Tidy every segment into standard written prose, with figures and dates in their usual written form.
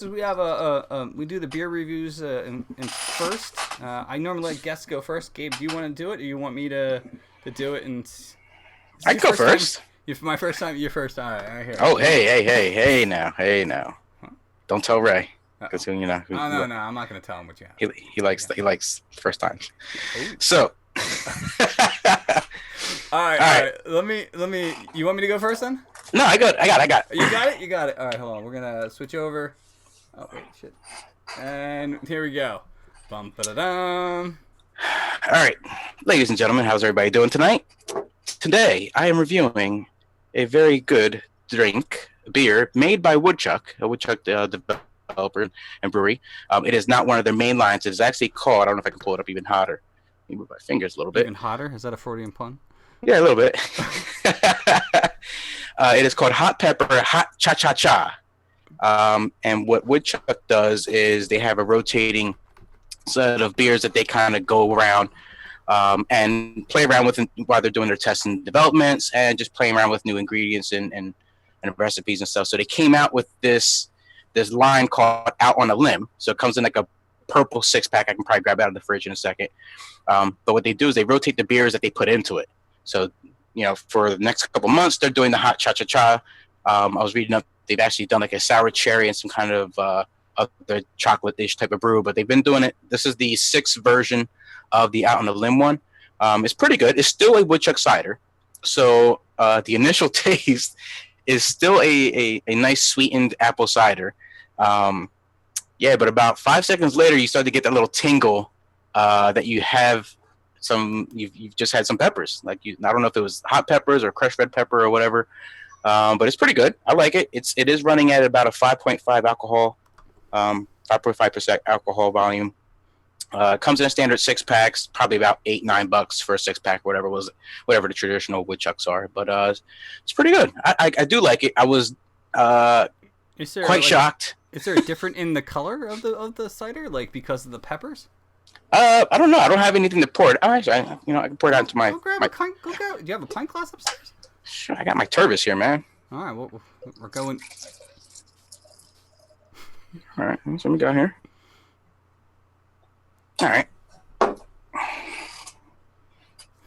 We have we do the beer reviews in first. I normally let guests go first. Gabe, do you want to do it, or you want me to do it? And is this I your go first time? first. My first time. Your first time. All right, here. Oh, You want? hey now. Don't tell Ray, Uh because oh. Oh no, he, no, I'm not gonna tell him what you have. he likes first times. Oh. So, All right, all all right. right. Let me. You want me to go first then? No, I got. You got it. You got it. All right, hold on. We're gonna switch over. Oh wait, shit. And here we go. Bum ba da dum. All right, ladies and gentlemen, how's everybody doing tonight? Today, I am reviewing a very good drink, beer made by Woodchuck, a Woodchuck developer and brewery. It is not one of their main lines. It is actually called. I don't know if I can pull it up even hotter. Let me move my fingers a little bit. Even hotter? Is that a Freudian pun? Yeah, a little bit. It is called Hot Pepper Hot Cha Cha Cha. And what Woodchuck does is they have a rotating set of beers that they kind of go around and play around with while they're doing their tests and developments and just playing around with new ingredients and recipes and stuff. So they came out with this line called Out on a Limb. So it comes in like a purple 6-pack. I can probably grab out of the fridge in a second. But what they do is they rotate the beers that they put into it. So, for the next couple months, they're doing the Hot Cha Cha Cha. I was reading up, they've actually done like a sour cherry and some kind of other chocolate-ish type of brew, but they've been doing it. This is the 6th version of the Out on the Limb one. It's pretty good. It's still a woodchuck cider. So the initial taste is still a nice sweetened apple cider. But about 5 seconds later, you start to get that little tingle that you've just had some peppers. I don't know if it was hot peppers or crushed red pepper or whatever. But it's pretty good. I like it. It is running at about a 5.5 alcohol, 5.5% alcohol volume. Comes in a standard 6-packs, probably about $8-9 for a 6-pack, whatever the traditional woodchucks are. But it's pretty good. I do like it. I was quite shocked. Is there a different in the color of the cider, like because of the peppers? I don't know. I don't have anything to pour it. Actually, I can pour it out into my. Go grab a pint. Go grab. Do you have a pint glass upstairs? Sure, I got my Tervis here, man. All right, well, we're going. All right, what we got here? All right.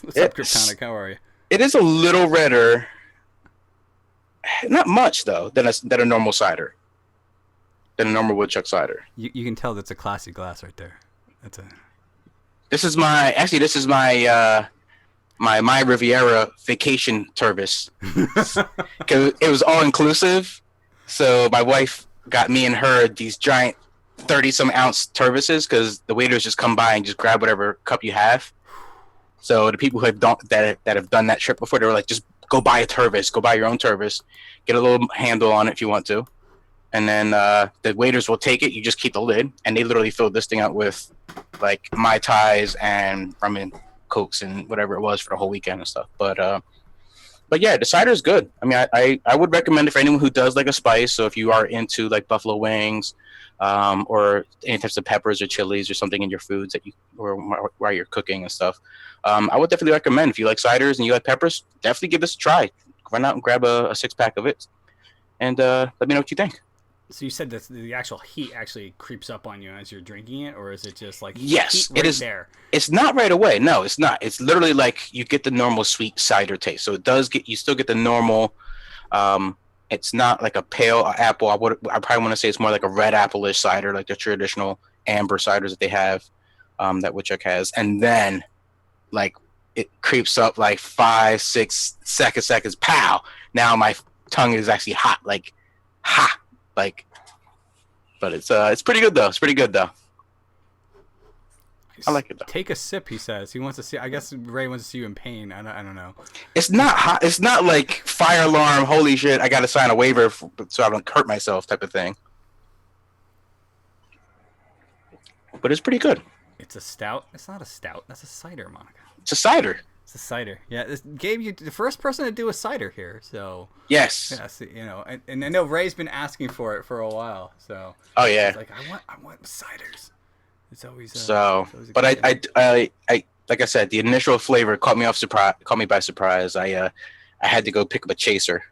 What's up, Kryptonic? How are you? It is a little redder. Not much though than a normal cider. Than a normal woodchuck cider. You can tell that's a classy glass right there. This is my my Riviera vacation Tervis. Because it was all inclusive. So my wife got me and her these giant 30-some ounce Tervises because the waiters just come by and just grab whatever cup you have. So the people who have done that trip before, they were like, just go buy a Tervis, go buy your own Tervis, get a little handle on it if you want to. And then the waiters will take it. You just keep the lid, and they literally filled this thing out with like Mai Tais and rum and cokes and whatever it was for the whole weekend and stuff. But yeah, the cider is good. I mean, I would recommend it for anyone who does like a spice. So if you are into like buffalo wings, or any types of peppers or chilies or something in your foods while you're cooking and stuff, I would definitely recommend. If you like ciders and you like peppers, definitely give this a try. Run out and grab a 6-pack of it, and let me know what you think. So you said that the actual heat actually creeps up on you as you're drinking it, or is it just like yes, heat right it is there? It's not right away. No, it's not. It's literally like you get the normal sweet cider taste. So you still get the normal. It's not like a pale apple. I probably want to say it's more like a red apple-ish cider, like the traditional amber ciders that they have, that Woodchuck has, and then like it creeps up like 5-6 seconds. Pow! Now my tongue is actually hot, like ha. But it's pretty good though. I like it though. Take a sip, he says. He wants to see. I guess Ray wants to see you in pain. I don't know. It's not hot. It's not like fire alarm. Holy shit! I got to sign a waiver so I don't hurt myself, type of thing. But it's pretty good. It's a stout. It's not a stout. That's a cider, Monica. It's a cider. It's a cider. Yeah, Gabe, you the first person to do a cider here. So yes, and I know Ray's been asking for it for a while. So oh yeah, he's like I want ciders. It's always but I like I said, the initial flavor caught me by surprise. I had to go pick up a chaser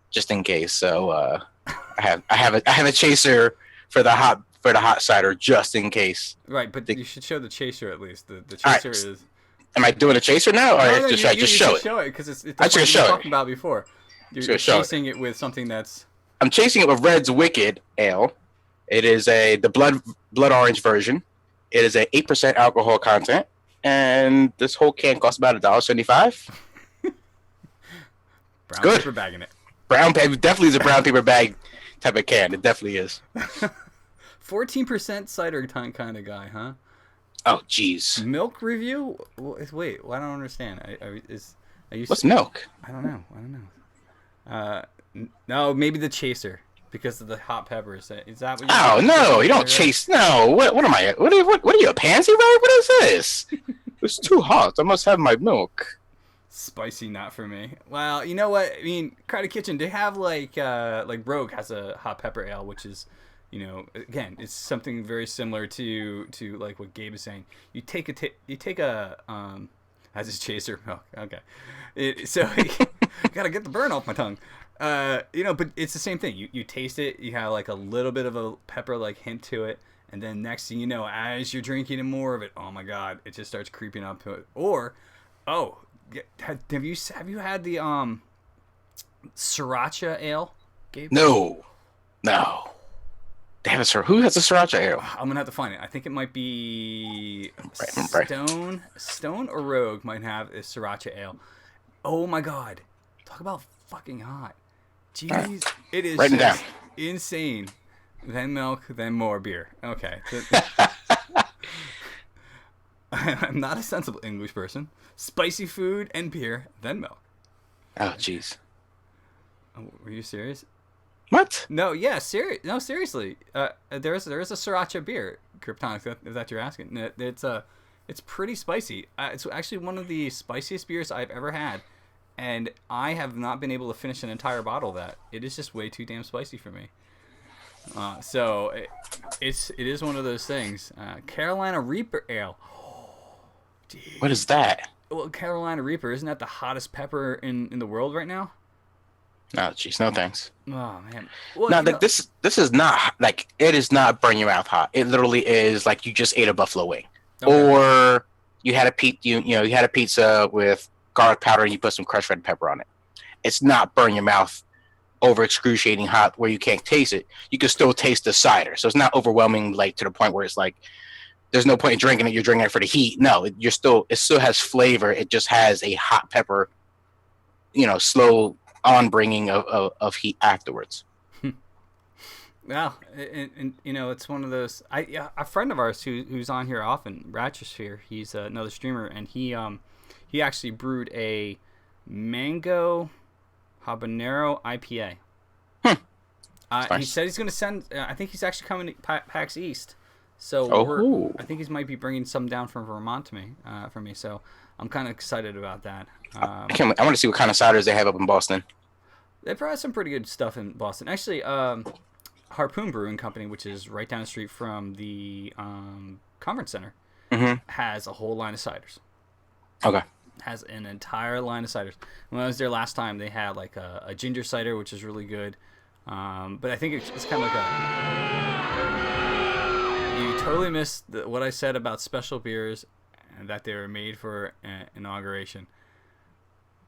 just in case. So I have a chaser for the hot cider just in case. Right, but you should show the chaser at least. The All chaser right. is. Am I doing a chaser now, or No, no, just should I just you show should it? show it because it's I that's what should you were show talking it. about before. You're Should show it. chasing it with something that's. I'm chasing it with Red's Wicked Ale. It is the blood orange version. It is a 8% alcohol content, and this whole can costs about $1.75. Brown good. paper bagging it. Brown paper definitely is a brown paper bag type of can. It definitely is. 14% cider kind of guy, huh? Oh, jeez. Milk review? Wait, I don't understand. What's milk? I don't know. No, maybe the chaser because of the hot peppers. Is that what? Oh no, you don't chase. No, what am I? What are you, a pansy, right? What is this? It's too hot. I must have my milk. Spicy, not for me. Well, you know what? I mean, Crowded Kitchen, they have like Rogue has a hot pepper ale, which is, again, it's something very similar to like what Gabe is saying. You take a as his chaser. Oh, okay. Gotta get the burn off my tongue. But it's the same thing. You taste it. You have like a little bit of a pepper like hint to it, and then next thing you know, as you're drinking more of it, oh my God, it just starts creeping up to it. Or, have you had the sriracha ale, Gabe? No. They have who has a sriracha ale? I'm gonna have to find it. I think it might be Right. Stone or Rogue might have a sriracha ale. Oh my God, talk about fucking hot. Jeez, right. It is Writing down. Insane. Then milk, then more beer. Okay. I'm not a sensible English person. Spicy food and beer, then milk. Oh, jeez. Oh, were you serious? What? No, yeah, No, seriously. There is a sriracha beer, Kryptonics, if that you're asking. It's pretty spicy. It's actually one of the spiciest beers I've ever had, and I have not been able to finish an entire bottle of that. It is just way too damn spicy for me. So it is one of those things. Carolina Reaper Ale. Jeez. What is that? Well, Carolina Reaper, isn't that the hottest pepper in the world right now? No, jeez, no thanks. Oh man. Well, no, this is not like it is not burn your mouth hot. It literally is like you just ate a buffalo wing, or you had a pizza with garlic powder and you put some crushed red pepper on it. It's not burn your mouth over excruciating hot where you can't taste it. You can still taste the cider, so it's not overwhelming like to the point where it's like there's no point in drinking it. You're drinking it for the heat. No, it still has flavor. It just has a hot pepper, slow on bringing of heat afterwards. Well, and it's one of those. A friend of ours who's on here often, Ratchersphere. He's another streamer, and he actually brewed a mango habanero IPA. He said he's going to send. I think he's actually coming to PAX East. So I think he might be bringing some down from Vermont to me, for me. So I'm kind of excited about that. I want to see what kind of ciders they have up in Boston. They probably have some pretty good stuff in Boston. Actually, Harpoon Brewing Company, which is right down the street from the conference center, has a whole line of ciders. Okay. Has an entire line of ciders. When I was there last time, they had like a ginger cider, which is really good. But I think it's kind of like you totally missed what I said about special beers and that they were made for inauguration.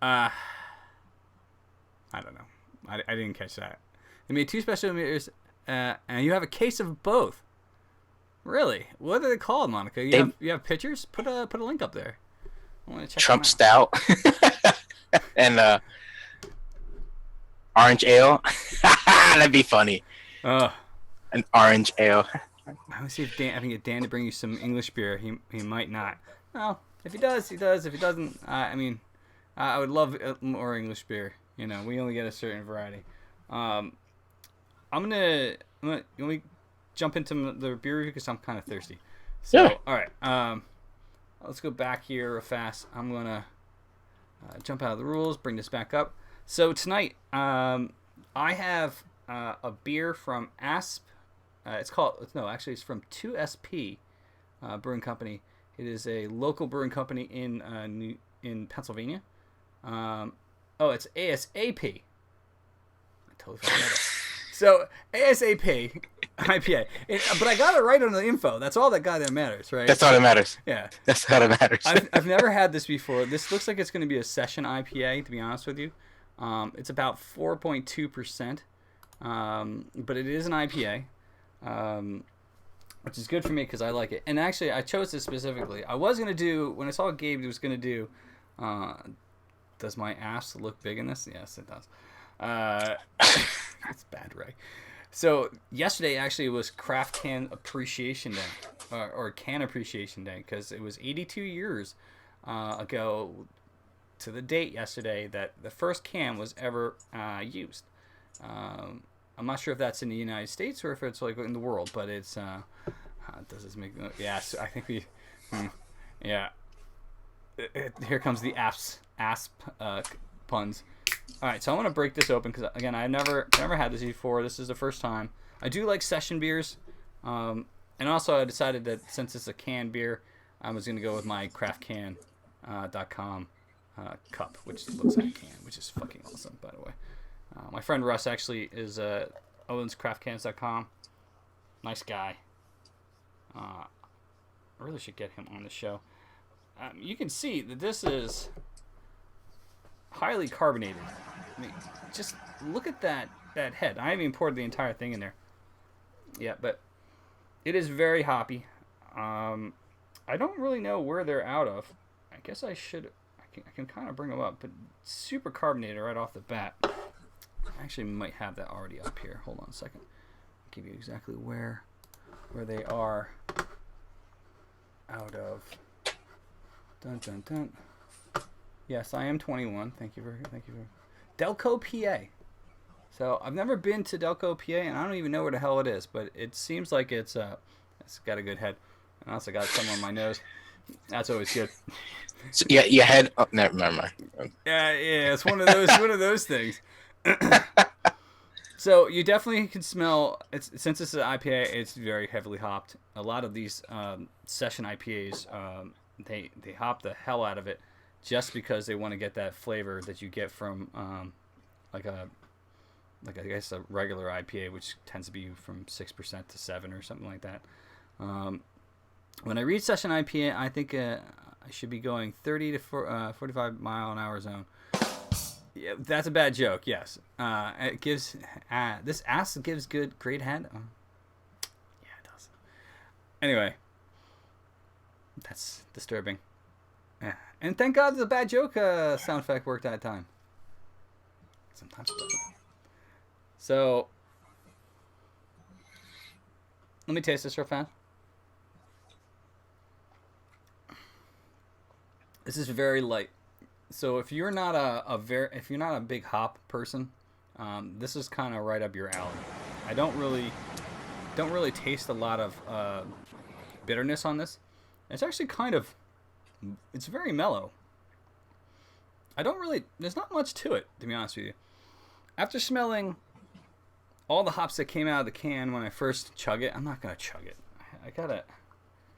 I don't know. I didn't catch that. They made 2 special beers, and you have a case of both. Really? What are they called, Monica? You have pictures? Put a link up there. I want to check Trump Stout and orange ale. That'd be funny. An orange ale. I want to see if I can get Dan to bring you some English beer. He might not. Well, if he does, he does. If he doesn't, I would love more English beer. We only get a certain variety. I'm gonna you want me jump into the beer review because I'm kind of thirsty. So, yeah. All right. Let's go back here real fast. I'm gonna jump out of the rules, bring this back up. So tonight, I have a beer from Asp. It's from 2SP Brewing Company. It is a local brewing company in Pennsylvania. It's ASAP. I totally forgot that. So ASAP IPA. But I got it right on the info. That's all that goddamn matters, right? That's all that matters. Yeah. That's all that matters. I've never had this before. This looks like it's going to be a session IPA, to be honest with you. It's about 4.2%, but it is an IPA, which is good for me because I like it. And actually, I chose this specifically. I was going to do, when I saw Gabe was going to do, does my ass look big in this? Yes, it does. It's bad, Ray. So yesterday actually was Craft Can Appreciation Day, or Can Appreciation Day, because it was 82 years ago to the date yesterday that the first can was ever used. I'm not sure if that's in the United States or if it's like in the world, but it's does this make I think we here comes the asp puns. All right, so I'm gonna break this open because again, I've never had this before. This is the first time. I do like session beers, and also I decided that since it's a canned beer, I was gonna go with my craftcan.com cup, which looks like a can, which is fucking awesome, by the way. My friend Russ actually owns craftcans.com. Nice guy. I really should get him on the show. You can see that this is highly carbonated. I mean, just look at that head. I haven't even poured the entire thing in there. Yeah, but it is very hoppy. I don't really know where they're out of. I guess I can kind of bring them up, but super carbonated right off the bat. I actually might have that already up here. Hold on a second. I'll give you exactly where they are out of. Dun dun dun. Yes, I am 21. Thank you for Delco, PA. So I've never been to Delco, PA, and I don't even know where the hell it is. But it seems like it's got a good head. And I also got some on my nose. That's always good. So, yeah, your head. Oh, never mind. Yeah, it's one of those things. So you definitely can smell. Since it's an IPA, it's very heavily hopped. A lot of these session IPAs, they hop the hell out of it, just because they want to get that flavor that you get from I guess a regular IPA, which tends to be from 6% to 7 or something like that. When I read session IPA, I think I should be going 30 to 45 mile an hour zone. Yeah, that's a bad joke. Yes, it gives this ass gives great head. Yeah, it does. Anyway, that's disturbing. Yeah. And thank God the bad joke sound effect worked that time. Sometimes it doesn't. So let me taste this real fast. This is very light. So if you're not if you're not a big hop person, this is kind of right up your alley. I don't really taste a lot of bitterness on this. It's actually it's very mellow. There's not much to it, to be honest with you. After smelling all the hops that came out of the can when I first chug it, I'm not gonna chug it. I gotta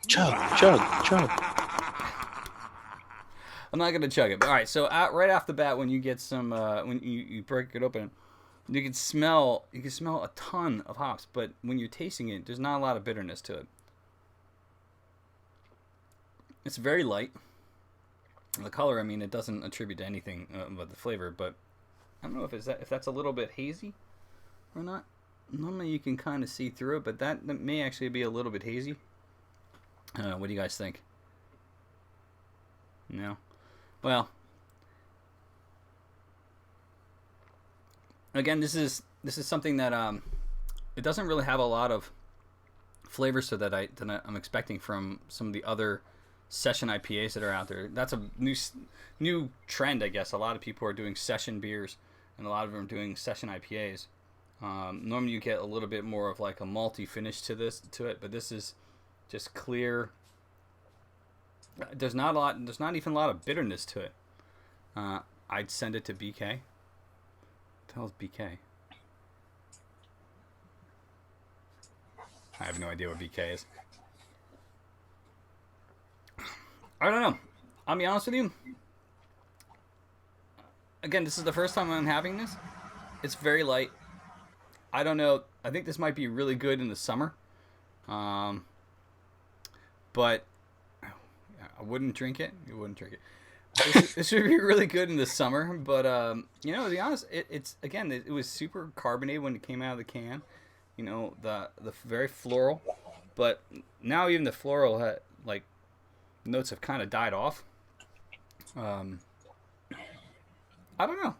chug. I'm not gonna chug it. All right, so right off the bat, when you get some, when you break it open, you can smell a ton of hops. But when you're tasting it, there's not a lot of bitterness to it. It's very light. The color, I mean, it doesn't attribute to anything but the flavor. But I don't know if that's a little bit hazy or not. Normally you can kind of see through it, but that may actually be a little bit hazy. What do you guys think? No. Well, again, this is something that it doesn't really have a lot of flavors to that I'm expecting from some of the other session IPAs that are out there. That's a new trend, I guess. A lot of people are doing session beers, and a lot of them are doing session IPAs. Normally, you get a little bit more of like a malty finish to it, but this is just clear. There's not even a lot of bitterness to it. I'd send it to BK. What the hell is BK? I have no idea what BK is. I don't know. I'll be honest with you. Again, this is the first time I'm having this. It's very light. I don't know. I think this might be really good in the summer. But I wouldn't drink it. You wouldn't drink it. This should be really good in the summer. But to be honest, it's again, it was super carbonated when it came out of the can. The very floral. But now even the floral notes have kind of died off. I don't know.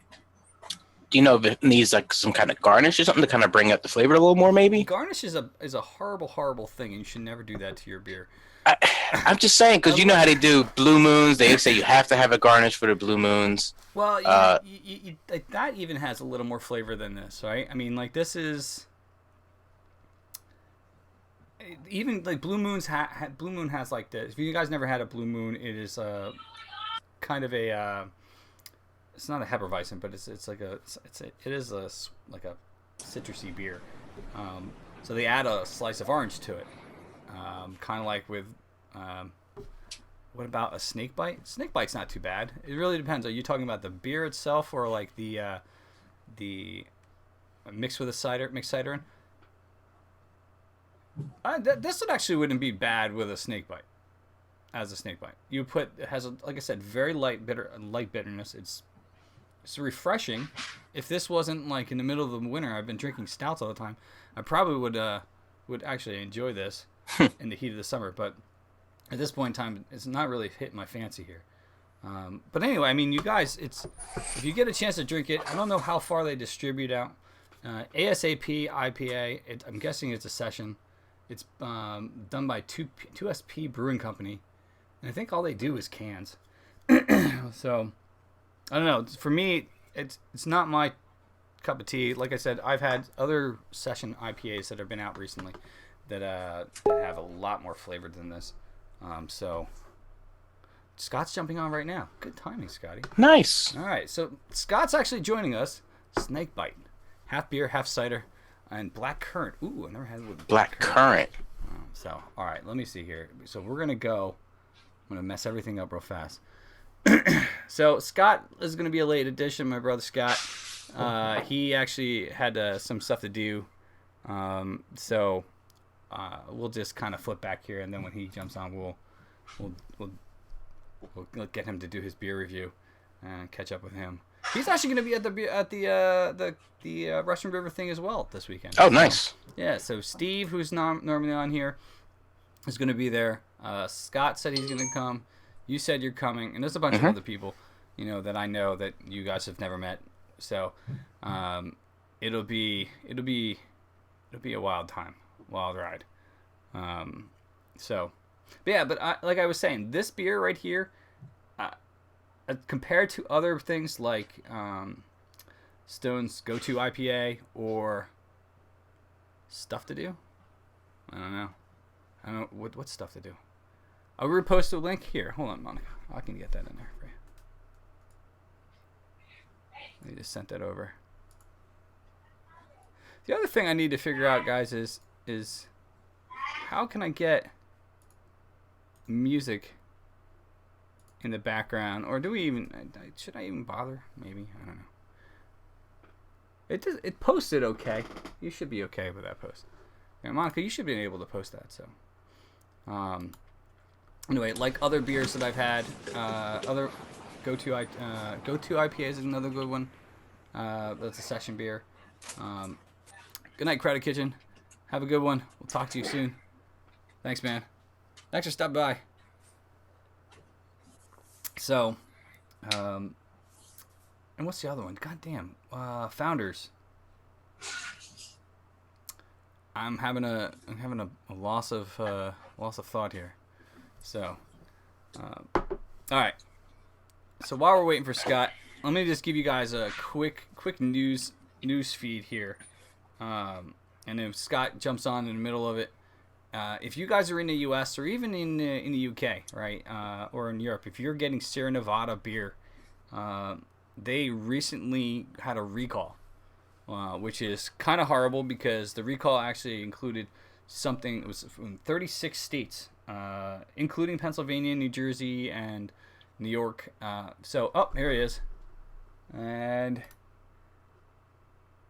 Do you know if it needs like some kind of garnish or something to kind of bring up the flavor a little more? Maybe garnish is a horrible thing, and you should never do that to your beer. I'm just saying, because you know how they do blue moons. They say you have to have a garnish for the blue moons. Well, that even has a little more flavor than this, right? I mean, like this is even like Blue Moon's Blue Moon has like this. If you guys never had a Blue Moon, it is kind of a it's not a Hefeweizen, but it is like a citrusy beer. So they add a slice of orange to it. Kind of like with, what about a snake bite? Snake bite's not too bad. It really depends. Are you talking about the beer itself or like the mixed with mixed cider in? This wouldn't be bad with a snake bite. As a snake bite, it has like I said, very light bitterness. It's refreshing. If this wasn't like in the middle of the winter, I've been drinking stouts all the time. I probably would actually enjoy this in the heat of the summer, but at this point in time, it's not really hitting my fancy here. But anyway, I mean, you guys, if you get a chance to drink it, I don't know how far they distribute out. ASAP IPA, I'm guessing it's a session. It's done by 2SP Brewing Company, and I think all they do is cans. So I don't know. For me, it's not my cup of tea. Like I said, I've had other session IPAs that have been out recently that have a lot more flavor than this. So Scott's jumping on right now. Good timing, Scotty. Nice. All right, so Scott's actually joining us. Snake Bite, half beer, half cider, and black currant. Ooh, I never had it with black currant. So, all right, let me see here. So we're gonna go. I'm gonna mess everything up real fast. So Scott is gonna be a late addition. My brother Scott. He actually had some stuff to do. So we'll just kind of flip back here, and then when he jumps on, we'll get him to do his beer review and catch up with him. He's actually going to be at the Russian River thing as well this weekend. Oh, nice. Yeah. So Steve, who's normally on here, is going to be there. Scott said he's going to come. You said you're coming, and there's a bunch of other people, that I know that you guys have never met. So it'll be a wild ride. Like I was saying, this beer right here, compared to other things like Stone's Go-To IPA or Stuff to Do, I don't know what's Stuff to Do. I'll repost a link here. Hold on, Monica. I can get that in there for you. I just sent that over. The other thing I need to figure out, guys, is how can I get music in the background, or should I even bother? Maybe, I don't know. It posted okay. You should be okay with that post. Yeah, Monica, you should be able to post that. So, anyway, like other beers that I've had, other Go-To IPA is another good one. That's a session beer. Good night, Credit Kitchen. Have a good one. We'll talk to you soon. Thanks, man. Thanks for stopping by. So, and what's the other one? God damn. Founders. I'm having a loss of thought here. So, all right. So while we're waiting for Scott, let me just give you guys a quick news feed here. And if Scott jumps on in the middle of it, if you guys are in the U.S. or even in the U.K., right, or in Europe, if you're getting Sierra Nevada beer, they recently had a recall, which is kind of horrible because the recall actually included something. It was from 36 states, including Pennsylvania, New Jersey, and New York. Here he is, and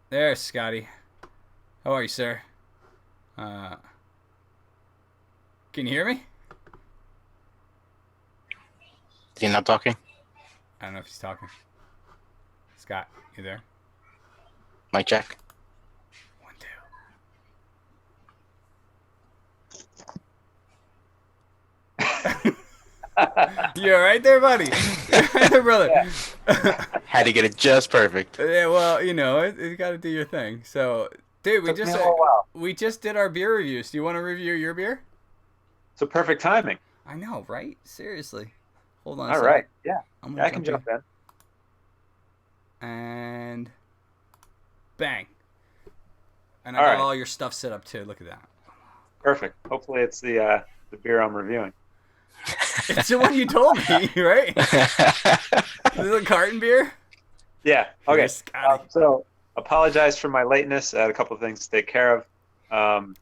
there's Scotty. How are you, sir? Uh, can you hear me? Is he not talking? I don't know if he's talking. Scott, you there? Mic check. 1, 2. You all right there, buddy? You all right there, brother? Had to get it just perfect. Yeah, well, you got to do your thing. So, dude, Took me a little while. we just did our beer reviews. Do you want to review your beer? So perfect timing. I know, right? Seriously. Hold on. All right. Yeah. I'm I can jump in. And bang. And I All got right. all your stuff set up too. Look at that. Perfect. Hopefully it's the beer I'm reviewing. It's the one you told me, right? This is a carton beer? Yeah. Okay. Here's Scotty. So apologize for my lateness. I had a couple of things to take care of. And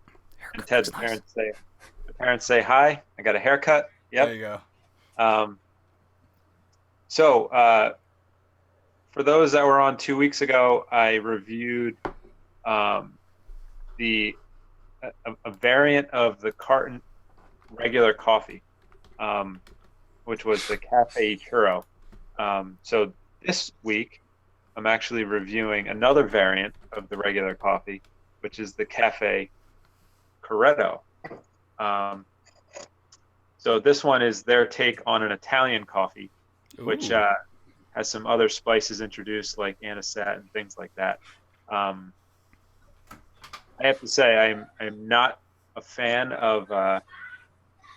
Ted, the parents say hi. I got a haircut. Yep. There you go. So for those that were on 2 weeks ago, I reviewed a variant of the carton regular coffee, which was the Cafe Churro. So this week, I'm actually reviewing another variant of the regular coffee, which is the Cafe Corretto. So this one is their take on an Italian coffee, which has some other spices introduced like anisette and things like that. I have to say I'm not a fan of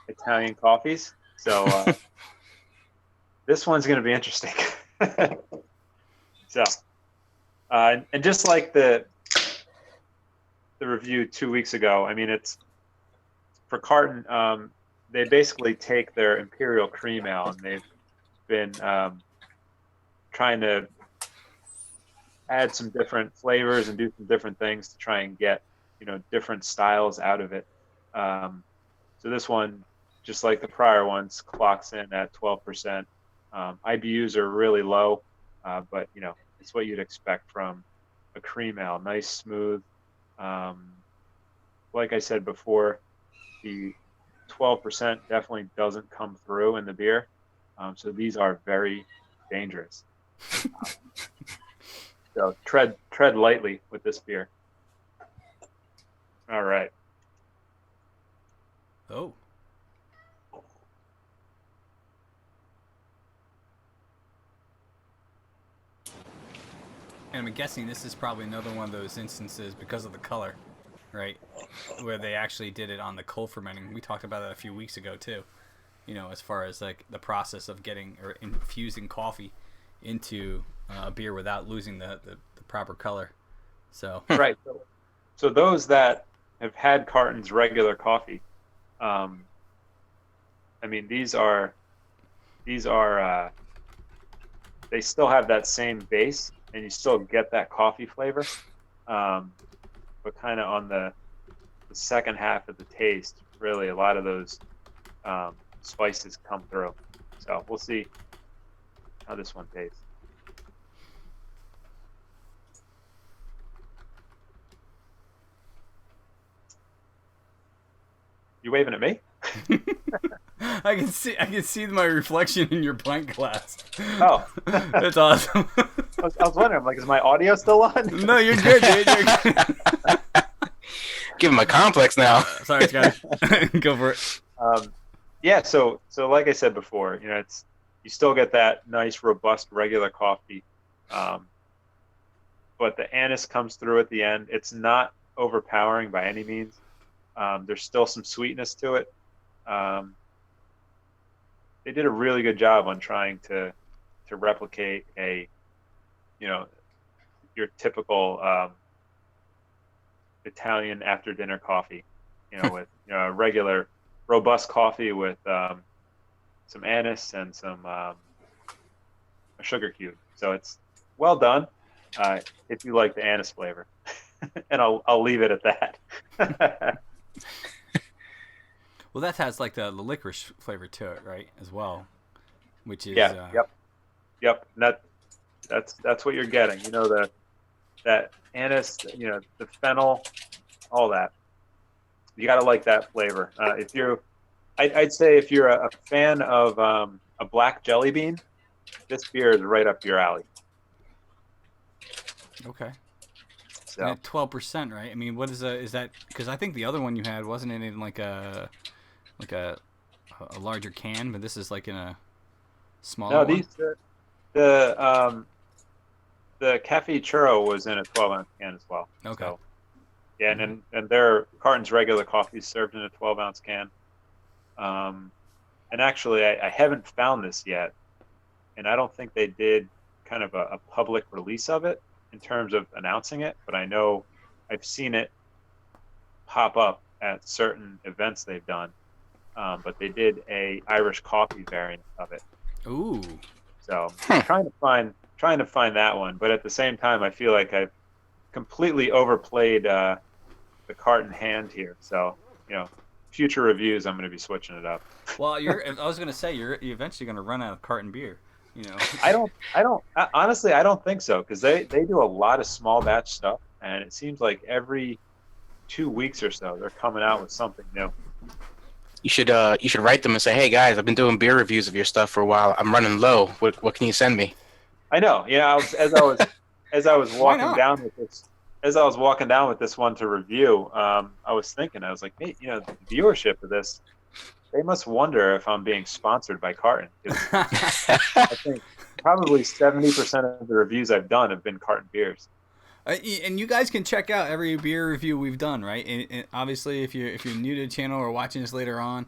Italian coffees, so this one's going to be interesting. So, and just like the review 2 weeks ago, I mean, it's for carton. They basically take their imperial cream ale, and they've been trying to add some different flavors and do some different things to try and get different styles out of it. So this one, just like the prior ones, clocks in at 12%. IBUs are really low, but it's what you'd expect from a cream ale. Nice, smooth. Like I said before, the 12% definitely doesn't come through in the beer. So these are very dangerous. So tread lightly with this beer. All right. Oh. And I'm guessing this is probably another one of those instances because of the color, right? Where they actually did it on the cold fermenting. We talked about that a few weeks ago too. As far as like the process of getting or infusing coffee into a beer without losing the proper color. So right. So those that have had Carton's regular coffee, I mean these are they still have that same base, and you still get that coffee flavor, but kind of on the second half of the taste, really a lot of those spices come through. So we'll see how this one tastes. You waving at me? I can see my reflection in your pint glass. Oh, that's awesome. I was wondering, I'm like, is my audio still on? No, you're good, dude. You're good. Give him a complex now. Sorry, Scotty. Go for it. Yeah. So like I said before, you still get that nice, robust, regular coffee, but the anise comes through at the end. It's not overpowering by any means. There's still some sweetness to it. They did a really good job on trying to replicate your typical Italian after dinner coffee, with a regular robust coffee with some anise and some a sugar cube. So it's well done if you like the anise flavor, and I'll leave it at that. Well, that has like the licorice flavor to it, right? As well, which is Yep. And that's what you're getting. The that anise, the fennel, all that. You got to like that flavor. I'd say if you're a fan of a black jelly bean, this beer is right up your alley. Okay. So And at 12%, right? I mean, what is that? Because I think the other one you had wasn't in like a larger can, but this is like in a smaller no, one. these the cafe churro was in a 12-ounce can as well. Okay. So, yeah, and their cartons regular coffee served in a 12-ounce can. And actually, I haven't found this yet, and I don't think they did kind of a public release of it in terms of announcing it, but I know I've seen it pop up at certain events they've done. But they did a Irish coffee variant of it. Ooh. So I'm trying to find that one, but at the same time, I feel like I've completely overplayed the carton hand here. So future reviews, I'm going to be switching it up. Well, I was going to say you're eventually going to run out of carton beer. Honestly, I don't think so, because they do a lot of small batch stuff, and it seems like every 2 weeks or so they're coming out with something new. You should write them and say, hey guys, I've been doing beer reviews of your stuff for a while. I'm running low. What can you send me? I know. As I was walking down with this one to review, I was thinking, I was like, hey, the viewership of this, they must wonder if I'm being sponsored by Carton. I think probably 70% of the reviews I've done have been Carton beers. And you guys can check out every beer review we've done, right? And obviously, if you're new to the channel or watching this later on,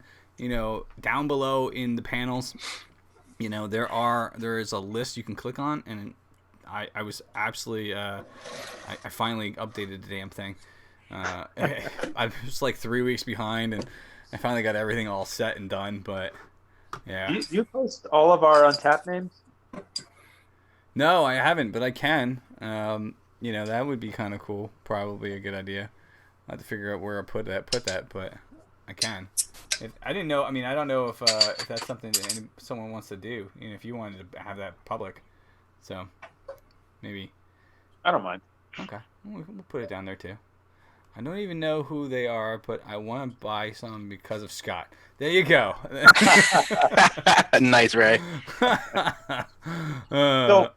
down below in the panels, there is a list you can click on, and I was absolutely I finally updated the damn thing. I was like 3 weeks behind, and I finally got everything all set and done. But yeah, you post all of our Untapped names? No, I haven't, but I can. That would be kind of cool. Probably a good idea. I have to figure out where I put that, but I can. I didn't know. I mean, I don't know if that's something that someone wants to do. If you wanted to have that public, so maybe. I don't mind. Okay, we'll put it down there too. I don't even know who they are, but I want to buy some because of Scott. There you go. Nice, Ray. So